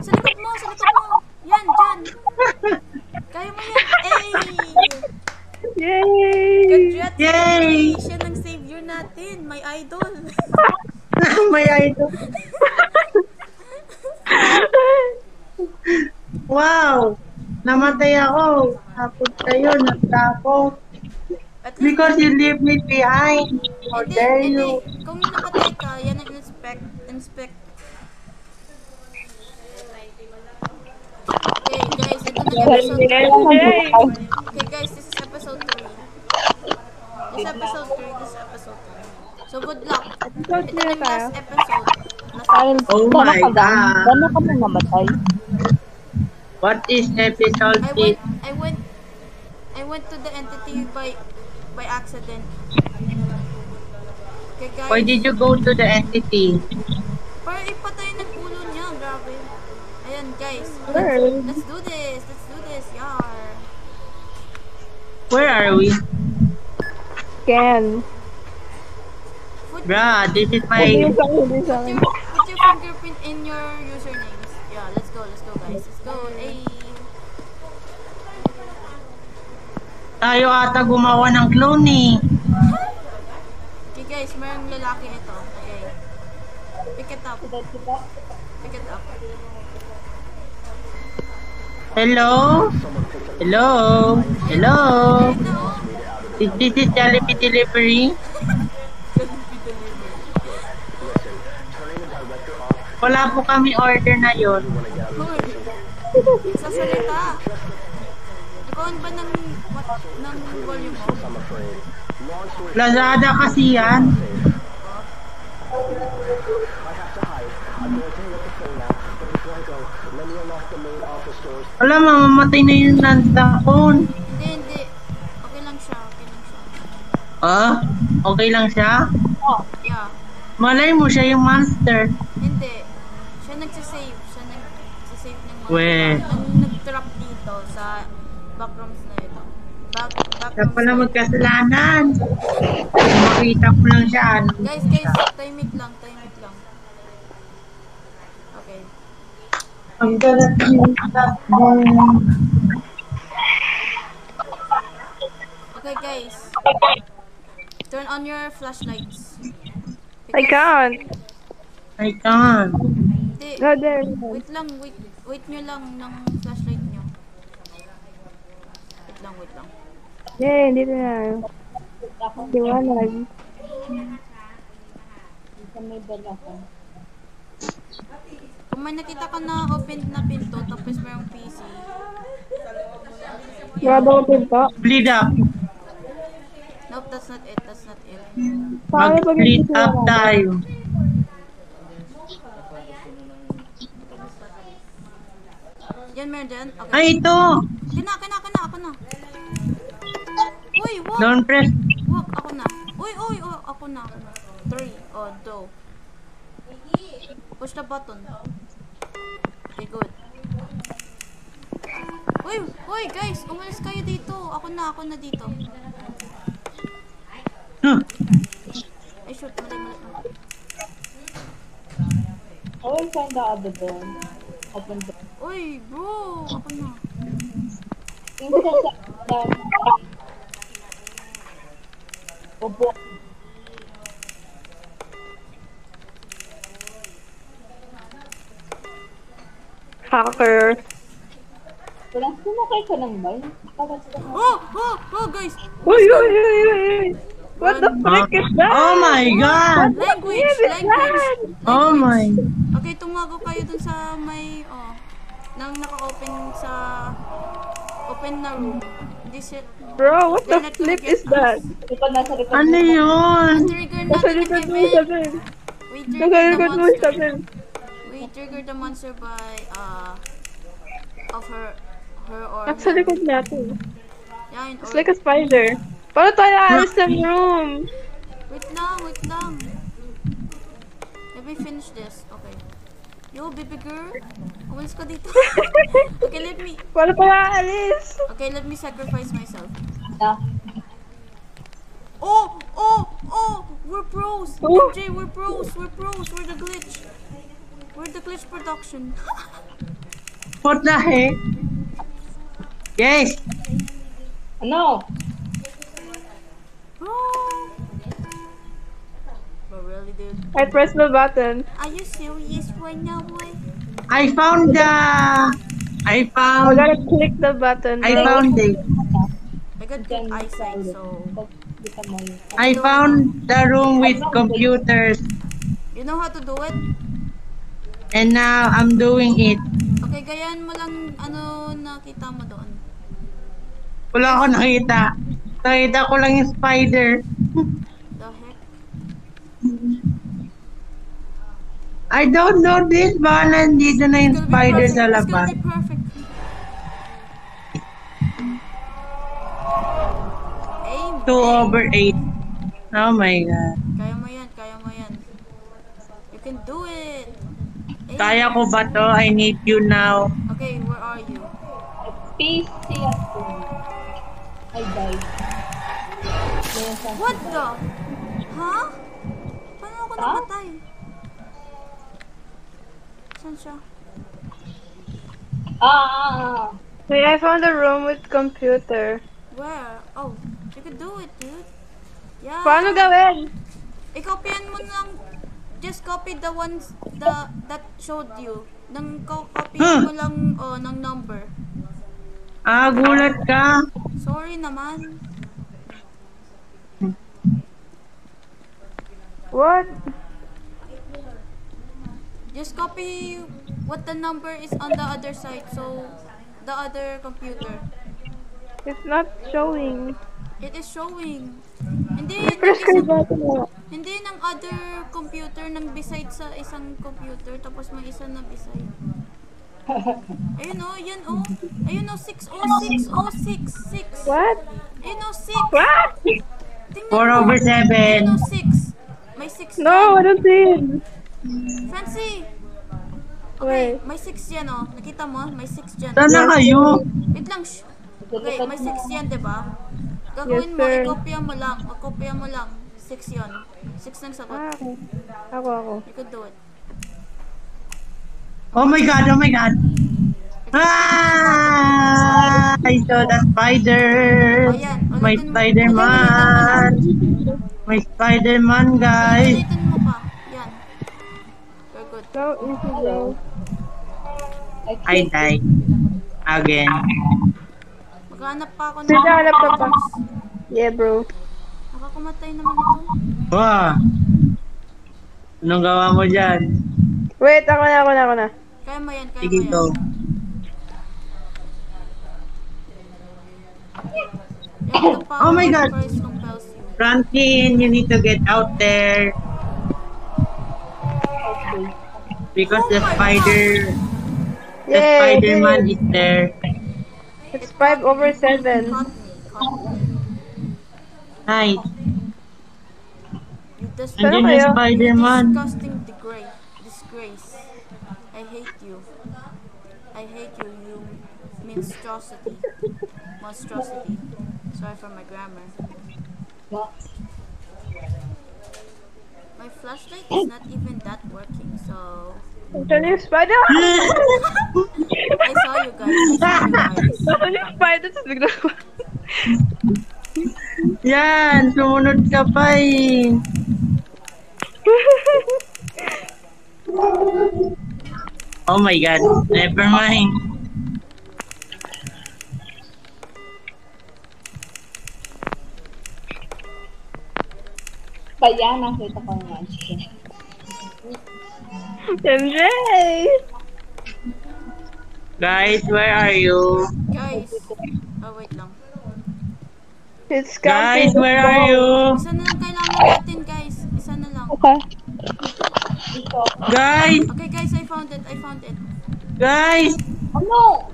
sa likod mo. Yan, dyan. Kaya mo yan. Yay! Congratulations! Siya ng savior natin. My idol. May idol. Wow! Namatay ako. Tapos kayo, nagtapos. At least, Because you leave me behind. How dare you? Kung napatay ka, yan ang inspect. Okay, guys, ito na episode 3. Yay! Okay, guys, this is episode 3. This is episode 3. So, good luck. Ito na yung last episode. Oh my God. Gano'n ka na namatay? What is episode 8? I went to the entity by accident. Okay, guys. Why did you go to the entity? Para ipatay ng ulo niya, grabe. Ayan, guys. Sure. Let's do this, yar. Where are we? Scan. Bruh, this is my... Put your fingerprint in your usernames. Yeah, let's go, guys. Let's go. Hey. Tayo ata gumawa ng cloning. Okay, guys, mayroong lalaki ito. Okay. Pick it up. Hello? Hello? Hello? Ayun na, oh. This is Jollibee Delivery. Wala po kami order na yon. Hoy, sa salita. Ikaw ba ng volume mo? Lazada kasi yan. Wala, mamamatay na yung nandakon. Hindi. Okay lang siya. Ah? Okay lang siya? Yeah. Malay mo siya yung monster. Hindi. Siya nagsisave. Siya nagsisave ng mga Weh. nag-trap dito sa backrooms na ito. Siya Backrooms pala na ito. magkasalanan. Makita ko lang siya. Guys, time it lang. Okay. Ang galat Okay, guys. Turn on your flashlights. I can't. I can't. Hindi. No, there. Wait lang. Wait nyo lang ng flashlight nyo. Wait lang. Yay, hindi na. Liwanag. Sa may dala ko. Kung may nakita ka na open na pinto tapos mayroong PC, Graba ko pinto. Split up. nope, that's not it. Paano pag Mag-split up tayo. Yan, meron dyan? Okay. Ay, ito. Ako na. Uy, walk! Don't press. Walk, ako na. Uy, ako na. 3, do. Push the button. Okay, good. Uy, guys, umalis kayo dito. Ako na dito. Huh. Ay, shoot, mali. I will find the other door. Open door. Uy, bro, ako na. Yung sa Opo. Hacker. Walang sumakay ka ng bike. Bakit sila Guys. Uy. What the frick is that? Oh my God. Language. Oh my. Okay, tumago kayo dun sa may, nang naka-open sa open na room. This it. Bro, what the flip is that? Ikaw nasa likod Ano yun? Trigger Nasa natin likod ni mo, Kevin. sabi. We Nasa triggered the likod mo, monster. sabi. We triggered the monster by of her or Nasa likod natin. yan, It's or, like a spider. Paano tayo aalis ng room? wait lang. Let me finish this. Okay. Yo, baby girl. Umalis ka dito. Okay, Paano tayo aalis? Okay, let me sacrifice myself. na. Oh! We're pros! Oh. MJ, we're pros! We're the glitch! We're the glitch production. What the heck? Yes. Ano? Bro! Bro, really, dude? I pressed the button. Are you serious right now, boy? I found I gotta click the button. I bro. found it. I got good eyesight, so... Kita mo yun. I found the room with computers. You know how to do it? And now I'm doing it. Okay, gayaan mo lang ano nakita mo doon. Wala ako nakita. Nakita ko lang yung spider. The heck? I don't know this. Baka nandito na yung It's gonna be spider perfect. sa It's labas. gonna be perfect. Aim. 2/8. Oh my God. Kaya mo yan. You can do it. Aim. Kaya ko ba to? I need you now. Okay, where are you? PC ako. Ay, guys. What the? Huh? Paano ako napatay? Saan siya? Wait, I found a room with computer. Where? Oh, you could do it, dude. Yeah. Paano gawin? I-copyan mo lang. Just copy the ones that showed you. Nang copy mo lang ng number. Ah, gulat ka. Sorry naman. What? Just copy what the number is on the other side. So, the other computer. It's not showing. It is showing. Hindi, Press ko yung button mo. hindi ng other computer, ng beside sa isang computer, tapos may isa na beside. Ayun o, yan o. Ayun o, 60606. What? Ayun o, 6. What? Tingnan 4 mo. over 7. Ayun o, 6. May 6 No, I don't see it. Fancy. Okay, Wait. may 6 yan o. Nakita mo? May 6 dyan. Saan na kayo? Wait lang, shh. Okay, may 6 yan, diba? Gagawin Yes, mo, sir. i-copya mo lang. I-copya mo lang. 6 yun. 6 ng sagot. Ah, okay. Ako. You could do it. Oh my god, oh my god. Ah! I saw the spider. Ayan, My ulitin mo. Spider-Man. My Spider-Man, guys. Ulitin mo pa. Yan. Very good. So easy, bro. I died. Again. Maghanap pa ako ng... Naghahanap ka pa. Yeah, bro. Nakakamatay naman ito. Wow. Anong gawa mo dyan? Wait, ako na. Kaya mo yan, kaya Sige, mo go. yan. Yan, the power Oh my of God. Christ compels you. Franklin, you need to get out there. Because the spider, the Yay! Spider-Man is there. It's 5 over 7. Caught me. Nice. You Andyan yung kayo? Spider-Man. disgusting disgrace. I hate you. I hate you, you monstrosity. Sorry for my grammar. My flashlight is not even that working, so... Actually, yung spider! I saw you guys. Actually, yung spider, tapos bigla ko. Yan, sumunod ka pa eh. Oh my god, never mind. Kaya nakita ko nga siya. MJ! Guys, where are you? Guys, oh wait lang. It's Guys, counting. where are you? Isa na lang kailangan natin, guys. Isa na lang. Okay. Guys, Okay, guys, I found it. guys, Oh no!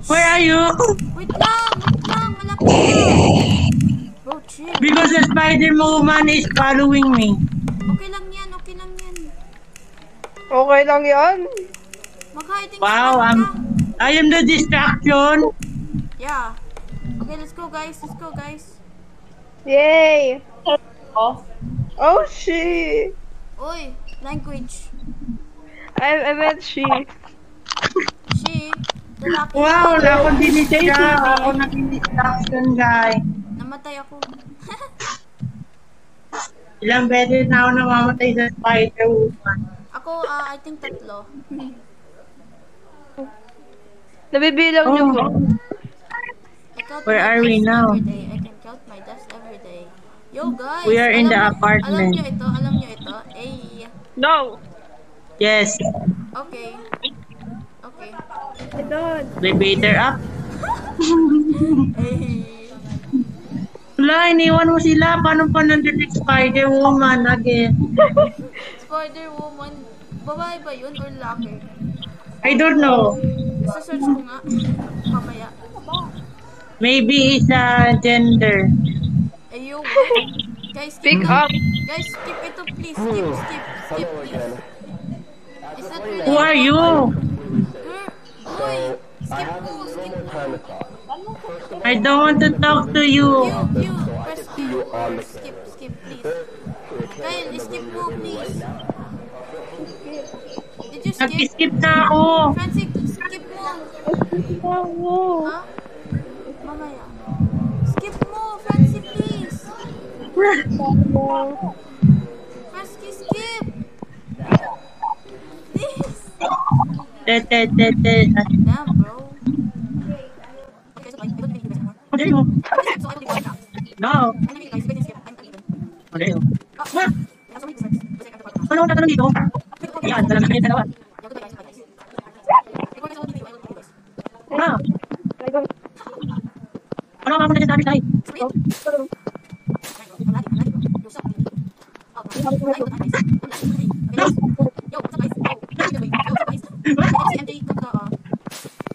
where are you? Wait lang. Malapit na. Bro, chill. Because the Spider-Man is following me. Okay lang yan. Okay lang yan. Mag-hiding Wow, spot ka. I am the distraction. Yeah. Okay, let's go, guys. Yay! Oh, Oh, she! Oy, language. I meant she. She, lalaki. Wow, ako naging distraction, guys. Namatay ako. Ilang beses na ako namamatay sa Spider-Woman. Ako, I think 3. Nabibilang niyo po. I count Where my are we deaths now? every day. I can count my deaths every day. Yo, guys. We are in the Alam apartment. nyo ito. Ay. No! Yes, Okay. I don't. elevator up. Ay. Wala, iniwan mo sila. Paano pa nandun yung Spider-Woman again? Spider-Woman. Babae ba yun or lalaki? I don't know. Sa-search ko nga. Mamaya. Maybe it's a gender. Ayo, what? Guys, skip Pick na. up. Guys, skip ito, please. Skip, please. Is that really... Who are you? Girl, boy. Skip mo. I don't want to talk to you. You. Press Q. Skip, please. Kyle, skip mo, please. Did you skip? Nag-skip na ako. Francis, skip mo. Oh, Ha? Mamaya. Skip mo, Francis, please. Francis, skip. Please. Damn, bro. Okay, Ano ang tatanong dito? Yan, talaga kayo dalawa. Ah, ano nga muna dyan sabi tayo?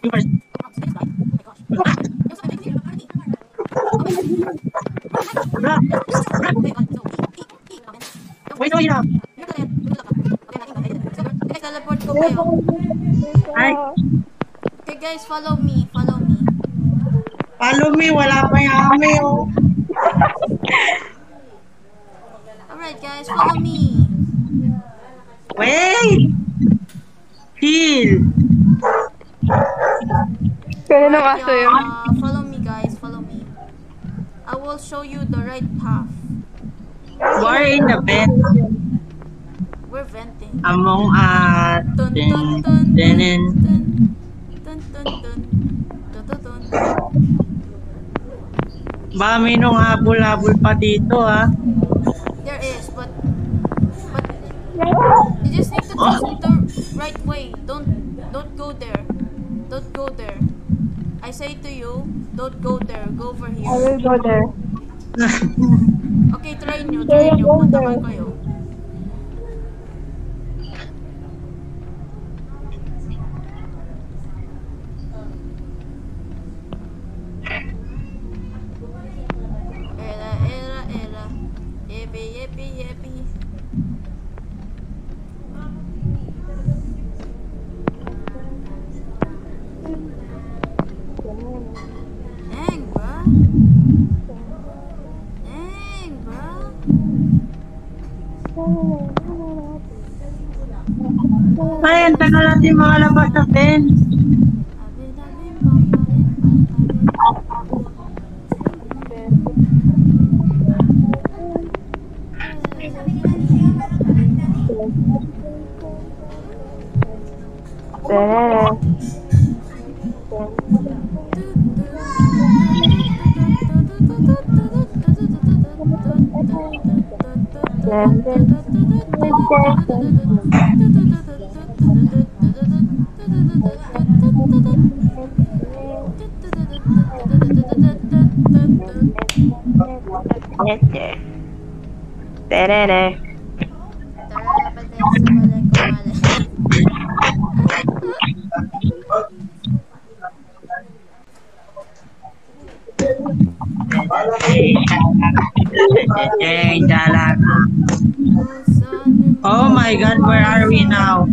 You first. Wait, wait lang. Teleport ko kayo. Ay, Okay guys, follow me. Follow me. follow me, wala pa yung ame, oh. Alright guys, follow me. Wait! Chill! Kaya nang aso yun. Follow me guys, follow me. I will show you the right path. We're in the bed. We're venting. Among us. Dun Dun, dun dun dun, dun dun. dun dun dun dun dun dun. Ba, may nung habol-habol pa dito, ah. There is, but you just need to choose the right way. Don't go there. Don't go there. I say to you, don't go there. Go over I here. will go there. Okay, try nyo. Punta kayo. Era. Yepi. Dang, bro. Ay, ang tagal natin mga labas sa fence. Terere. Yay, dalag. Oh my God, where are we now?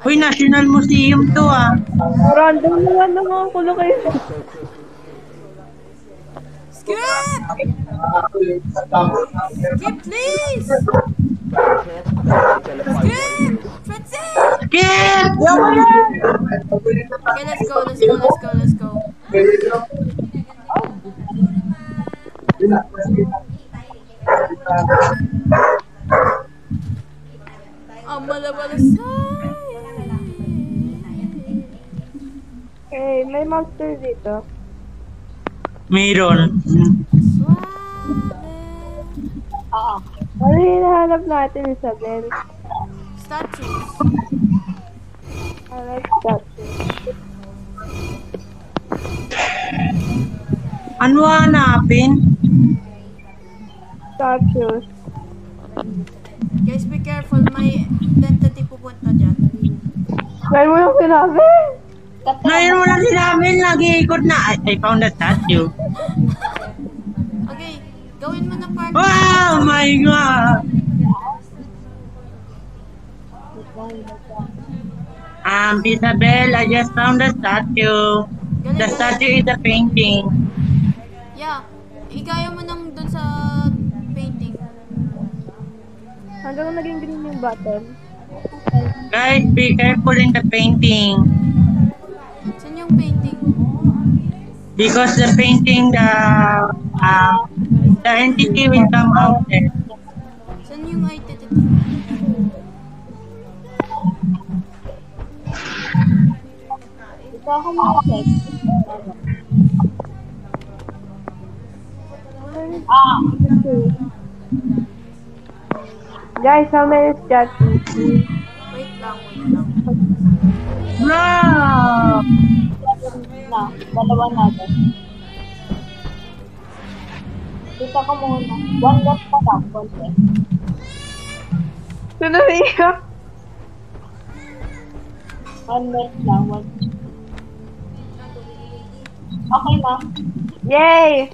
Uy, National Museum to, ah. Random naman naman ako location. Skip, please. Skip, Francis. Skip! Okay, let's go. Hey, may monster dito. Mayroon. Ano hinahanap natin, Isabel? Statues. I like statues. Ano hanapin? Statues. Guys, be careful. May entity pupunta dyan. Ngayon mo yung sinabi? Ngayon mo lang sinabi, nag-iikot na. I found a statue. Okay, gawin mo na part. Wow, my God! Isabel, I just found a statue. The statue is a painting. Yeah, igaya mo nang dun sa painting. Hanggang naging green yung button. Guys, be careful in the painting. Saan yung painting? Because the painting, the entity will come out there. Saan yung identity? Ito ako mga sex. Guys, how many is that? Wait lang, wait lang. Bro! Na, dalawa natin. Kita ko muna. One left pa lang, one left. Sino iyak? One left lang, one. Okay na. Yay!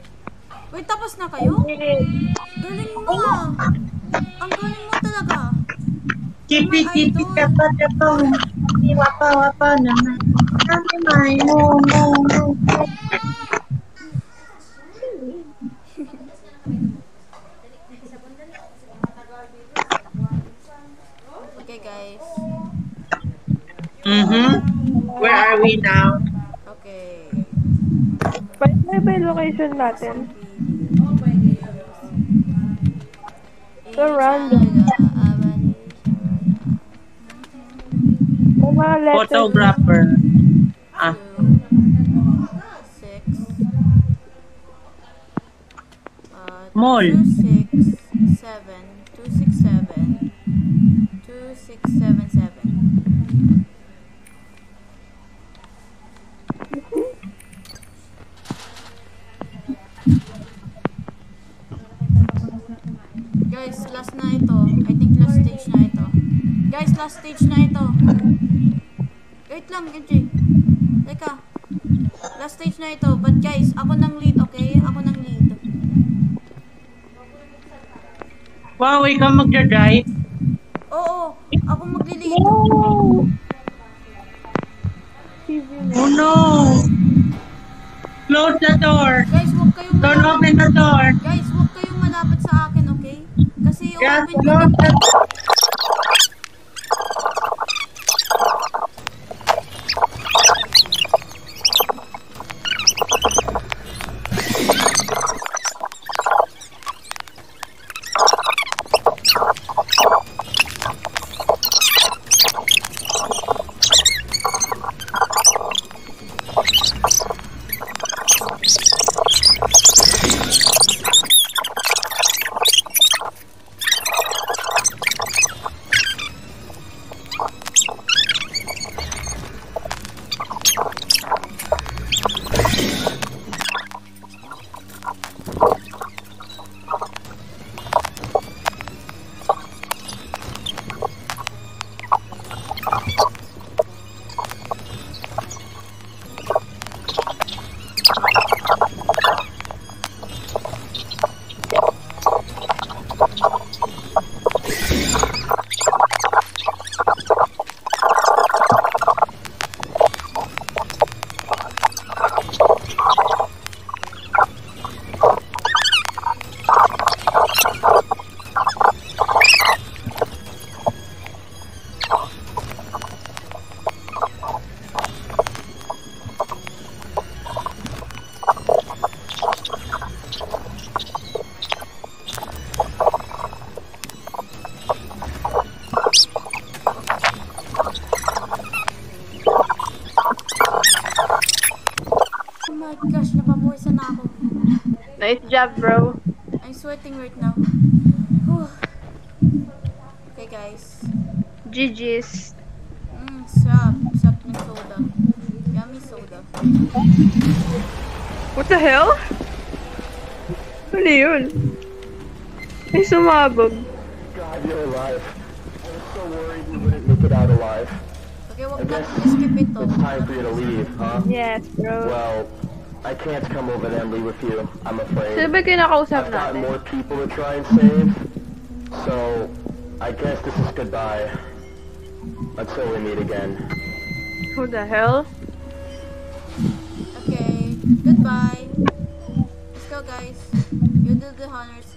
Wait, tapos na kayo? Galing mo ah. Ang galing mo talaga. Kipi-kipi kapa kapa. Wapa-wapa naman. May mo. Okay, guys. Where are we now? Okay. Ba't may ba yung location natin? So random. May mga letters. Photographer. Ah. 6. Mall. 267. 267. 2677. Guys, last na ito. I think last stage na ito. Guys, last stage na ito. Wait lang, MJ. Teka. Last stage na ito. But guys, ako nang lead, okay? Ako nang lead. Wow, ikaw magdadrive? Oo, ako magli-lead. Oh no! Close the door! Guys, huwag kayong Don't open the door! Guys, huwag kayong malapit sa akin, okay? Kasi Yes, open ko close the door! Oh my gosh, napapawisan na ako. Nice job, bro. I'm sweating right now. Whew. Okay, guys. GG's. Sarap ng soda. Yummy soda. What the hell? Ano yun? May sumabog. God, you're alive. I was so worried you wouldn't make it out alive. Okay, wag natin skip ito. It's time for you to leave, huh? Yes, bro. Well, I can't come over there and leave with you, I'm afraid. Sino ba kinakausap I've got natin? more people to try and save, so I guess this is goodbye. Until we meet again. Who the hell? Okay, goodbye. Let's go, guys. You do the honors.